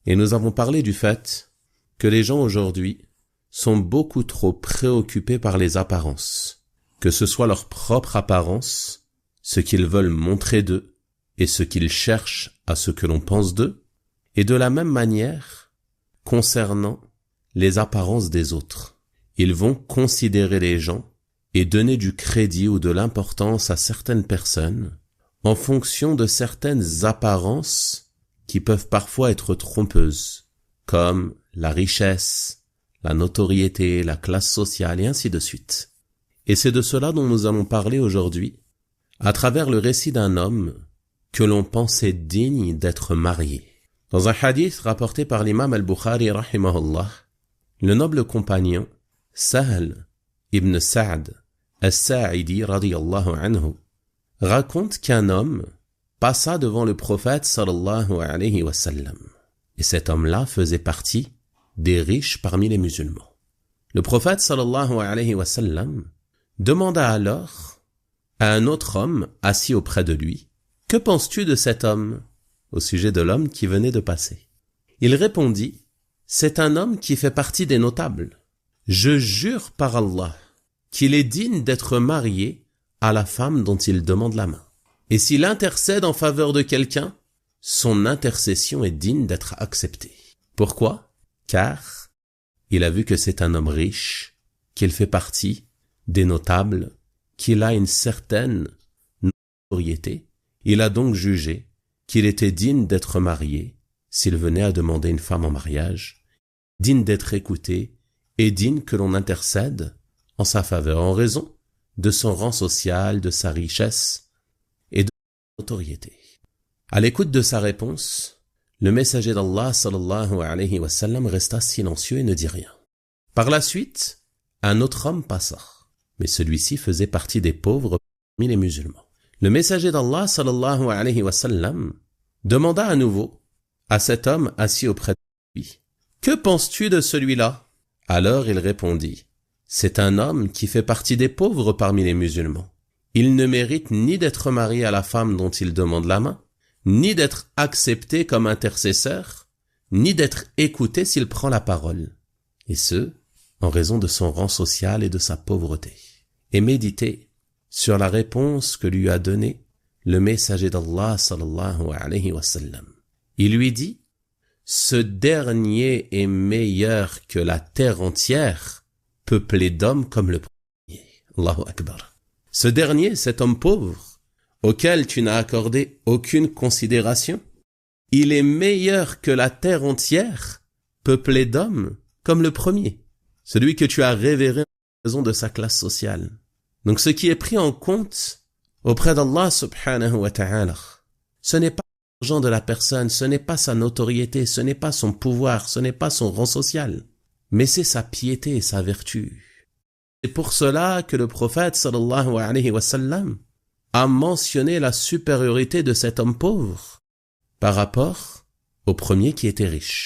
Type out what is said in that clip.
Et nous avons parlé du fait que les gens aujourd'hui sont beaucoup trop préoccupés par les apparences, que ce soit leur propre apparence, ce qu'ils veulent montrer d'eux et ce qu'ils cherchent à ce que l'on pense d'eux, et de la même manière concernant les apparences des autres. Ils vont considérer les gens et donner du crédit ou de l'importance à certaines personnes en fonction de certaines apparences qui peuvent parfois être trompeuses, comme la richesse, la notoriété, la classe sociale et ainsi de suite. Et c'est de cela dont nous allons parler aujourd'hui, à travers le récit d'un homme que l'on pensait digne d'être marié. Dans un hadith rapporté par l'imam al-Bukhari rahimahullah, le noble compagnon Sahl ibn Sa'd as-Sa'idi radiyallahu anhu raconte qu'un homme passa devant le prophète sallallahu alayhi wa sallam. Et cet homme-là faisait partie des riches parmi les musulmans. Le prophète sallallahu alayhi wa sallam demanda alors à un autre homme assis auprès de lui, « Que penses-tu de cet homme ?» au sujet de l'homme qui venait de passer. Il répondit, « C'est un homme qui fait partie des notables. Je jure par Allah qu'il est digne d'être marié à la femme dont il demande la main. Et s'il intercède en faveur de quelqu'un, son intercession est digne d'être acceptée. Pourquoi? Car il a vu que c'est un homme riche, qu'il fait partie des notables, qu'il a une certaine notoriété. Il a donc jugé qu'il était digne d'être marié s'il venait à demander une femme en mariage, digne d'être écouté et digne que l'on intercède en sa faveur en raison de son rang social, de sa richesse et de sa notoriété. À l'écoute de sa réponse, le messager d'Allah sallallahu alayhi wa sallam resta silencieux et ne dit rien. Par la suite, un autre homme passa, mais celui-ci faisait partie des pauvres parmi les musulmans. Le messager d'Allah sallallahu alayhi wa sallam demanda à nouveau à cet homme assis auprès de lui, « Que penses-tu de celui-là » Alors il répondit, « C'est un homme qui fait partie des pauvres parmi les musulmans. Il ne mérite ni d'être marié à la femme dont il demande la main, ni d'être accepté comme intercesseur, ni d'être écouté s'il prend la parole, et ce, en raison de son rang social et de sa pauvreté. » Et méditez sur la réponse que lui a donnée le messager d'Allah sallallahu alayhi wa sallam. Il lui dit, « Ce dernier est meilleur que la terre entière, peuplée d'hommes comme le premier. » Allahu Akbar. Ce dernier, cet homme pauvre, auquel tu n'as accordé aucune considération, il est meilleur que la terre entière, peuplée d'hommes comme le premier, celui que tu as révéré en raison de sa classe sociale. Donc ce qui est pris en compte auprès d'Allah subhanahu wa ta'ala, ce n'est pas l'argent de la personne, ce n'est pas sa notoriété, ce n'est pas son pouvoir, ce n'est pas son rang social, mais c'est sa piété et sa vertu. C'est pour cela que le prophète sallallahu alayhi wa sallam a mentionné la supériorité de cet homme pauvre par rapport au premier qui était riche.